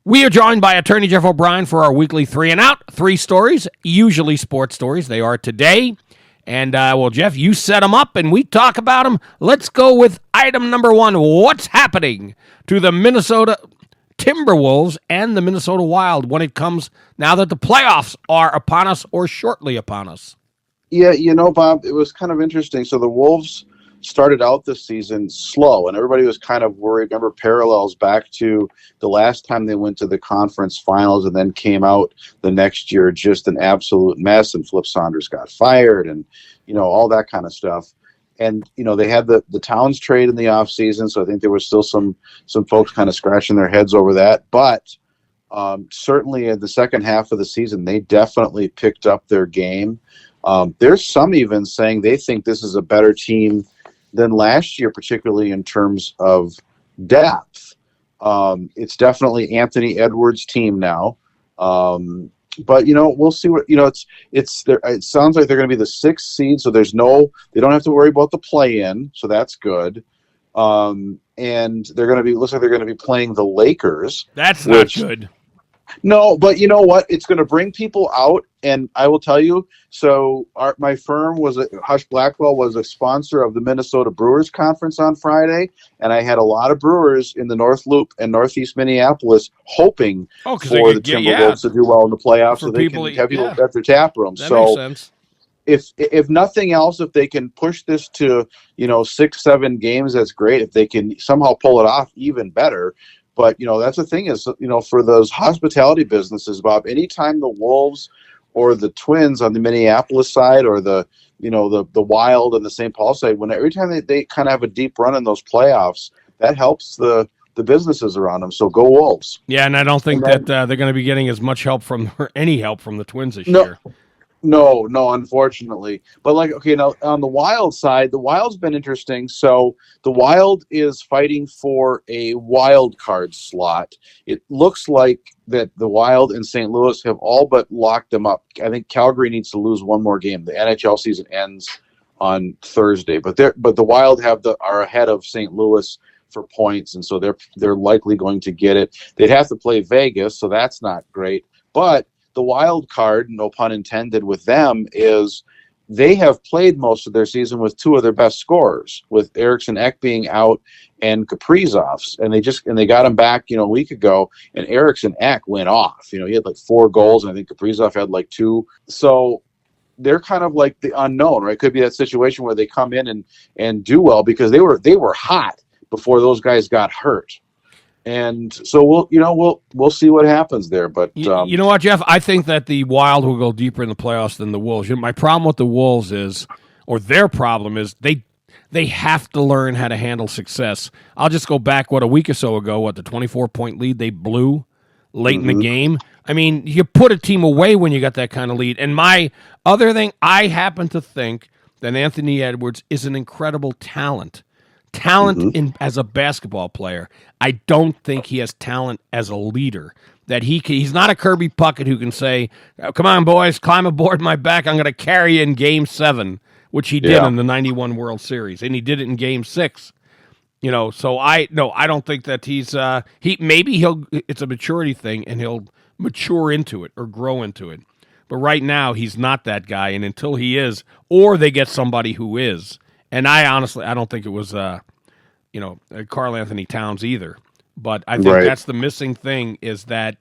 We are joined by attorney Jeff O'Brien for our weekly 3 and Out. 3 stories, usually sports stories. They are today. And, well, Jeff, you set them up and we talk about them. Let's go with item number 1. What's happening to the Minnesota Timberwolves and the Minnesota Wild when it comes now that the playoffs are upon us or shortly upon us? Yeah, Bob, it was kind of interesting. So the Wolves started out this season slow, and everybody was kind of worried. Remember, parallels back to the last time they went to the conference finals and then came out the next year just an absolute mess, and Flip Saunders got fired and, all that kind of stuff. And, they had the Towns trade in the offseason, so I think there was still some folks kind of scratching their heads over that. But certainly in the second half of the season, they definitely picked up their game. There's some even saying they think this is a better team than last year, particularly in terms of depth. It's definitely Anthony Edwards' team now. But we'll see what it's there. It sounds like they're going to be the 6th seed, so they don't have to worry about the play-in, so that's good. And looks like they're going to be playing the Lakers. That's not good. No, but you know what? It's going to bring people out, and I will tell you. So, my firm Hush Blackwell was a sponsor of the Minnesota Brewers Conference on Friday, and I had a lot of brewers in the North Loop and Northeast Minneapolis hoping for the Timberwolves to do well in the playoffs, so they can have people at their tap room. That makes sense. If nothing else, if they can push this to 6-7 games, that's great. If they can somehow pull it off, even better. But, that's the thing is, for those hospitality businesses, Bob, anytime the Wolves or the Twins on the Minneapolis side or the Wild and the St. Paul side, every time they kind of have a deep run in those playoffs, that helps the businesses around them. So go Wolves. Yeah, and I don't think that they're going to be getting as much help or any help from the Twins this year. No, unfortunately. But now on the Wild side, the Wild's been interesting. So the Wild is fighting for a wild card slot. It looks like that the Wild and St. Louis have all but locked them up. I think Calgary needs to lose one more game. The NHL season ends on Thursday, but the Wild are ahead of St. Louis for points, and so they're likely going to get it. They'd have to play Vegas, so that's not great. But the wild card, no pun intended, with them is they have played most of their season with 2 of their best scorers, with Eriksson Ek being out and Kaprizov's, and they got him back, a week ago, and Eriksson Ek went off. He had 4 goals, and I think Kaprizov had 2. So they're kind of like the unknown, right? Could be that situation where they come in and do well because they were hot before those guys got hurt. And so we'll see what happens there. But you know what, Jeff? I think that the Wild will go deeper in the playoffs than the Wolves. My problem with the Wolves their problem is they have to learn how to handle success. I'll just go back a week or so ago. The 24-point lead they blew late in the game. I mean, you put a team away when you got that kind of lead. And my other thing, I happen to think that Anthony Edwards is an incredible talent. As a basketball player. I don't think he has talent as a leader. That he's not a Kirby Puckett who can say, "Come on, boys, climb aboard my back. I'm going to carry you in Game 7," which he did in the '91 World Series, and he did it in Game 6. So I don't think that he's it's a maturity thing, and he'll mature into it or grow into it. But right now, he's not that guy, and until he is, or they get somebody who is. And I don't think it was, Karl Anthony Towns either. But I think that's the missing thing is that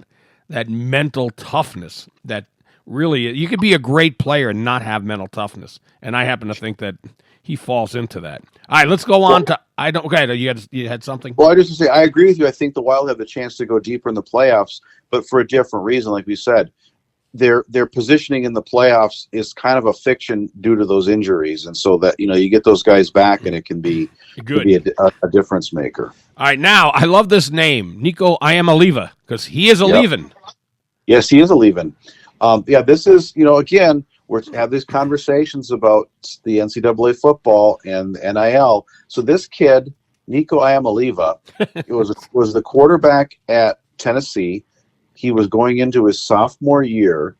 mental toughness that really, you could be a great player and not have mental toughness. And I happen to think that he falls into that. All right, let's go on to, you had something? Well, I just want to say, I agree with you. I think the Wild have the chance to go deeper in the playoffs, but for a different reason, like we said. Their positioning in the playoffs is kind of a fiction due to those injuries, and so that you get those guys back, and it can be a difference maker. All right, now I love this name, Niko Iamaleava, because he is a leaving. Yes, he is a leaving. This is again we're to have these conversations about the NCAA football and NIL. So this kid, Niko Iamaleava, was the quarterback at Tennessee. He was going into his sophomore year.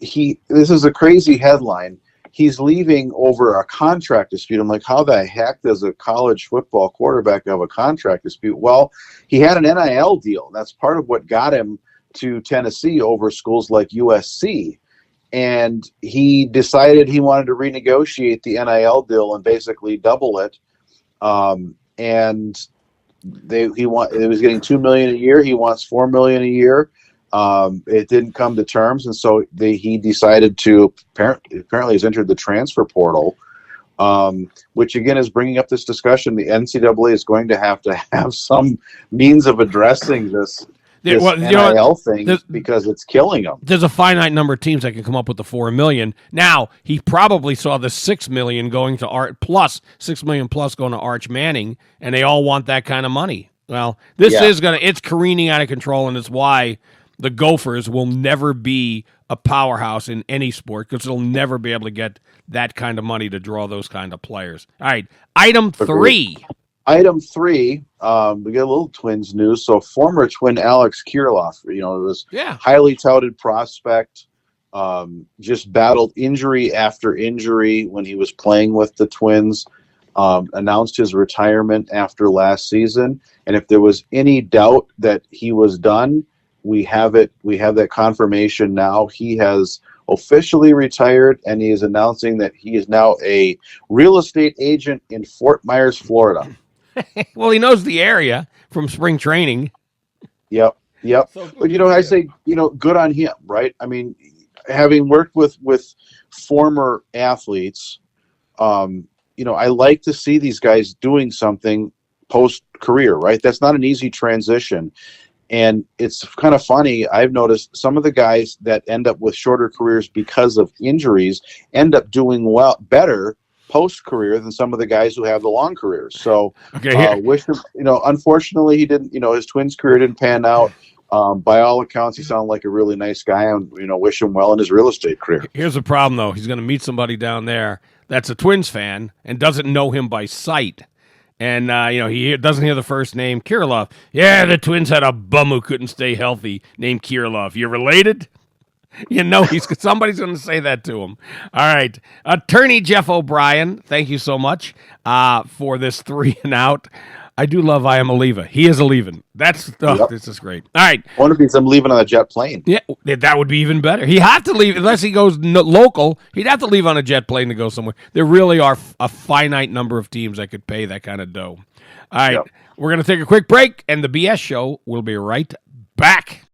This is a crazy headline. he's leaving over a contract dispute. I'm like, how the heck does a college football quarterback have a contract dispute? Well, he had an NIL deal. That's part of what got him to Tennessee over schools like USC. And he decided he wanted to renegotiate the NIL deal and basically double it. And it was getting $2 million a year. He wants $4 million a year. It didn't come to terms, and so he decided to apparently has entered the transfer portal, which again is bringing up this discussion. The NCAA is going to have some means of addressing this NIL thing because it's killing them. There's a finite number of teams that can come up with the $4 million. Now he probably saw the $6 million going to $6 million plus going to Arch Manning, and they all want that kind of money. Well, it's careening out of control, and it's why the Gophers will never be a powerhouse in any sport because they'll never be able to get that kind of money to draw those kind of players. All right, item 3. Item 3, we got a little Twins news. So former Twin Alex Kirilloff, it was highly touted prospect, just battled injury after injury when he was playing with the Twins, announced his retirement after last season. And if there was any doubt that he was done, we have that confirmation now. He has officially retired, and he is announcing that he is now a real estate agent in Fort Myers, Florida. Well, he knows the area from spring training. Yep. So but I say, good on him, right? I mean, having worked with former athletes, I like to see these guys doing something post-career, right? That's not an easy transition. And it's kind of funny. I've noticed some of the guys that end up with shorter careers because of injuries end up doing better post-career than some of the guys who have the long careers. So wish him, unfortunately he didn't, his Twins career didn't pan out. By all accounts, he sounded like a really nice guy, and, wish him well in his real estate career. Here's the problem, though. He's going to meet somebody down there that's a Twins fan and doesn't know him by sight. And, he doesn't hear the first name, Kirilloff. Yeah, the Twins had a bum who couldn't stay healthy named Kirilloff. You related? Somebody's going to say that to him. All right. Attorney Jeff O'Brien, thank you so much for this 3 and out. I do love Iamaleava. He is a leaving. This is great. All right. One of these, I'm leaving on a jet plane. Yeah, that would be even better. He'd have to leave, unless he goes local, he'd have to leave on a jet plane to go somewhere. There really are a finite number of teams that could pay that kind of dough. All right. We're going to take a quick break, and the BS show will be right back.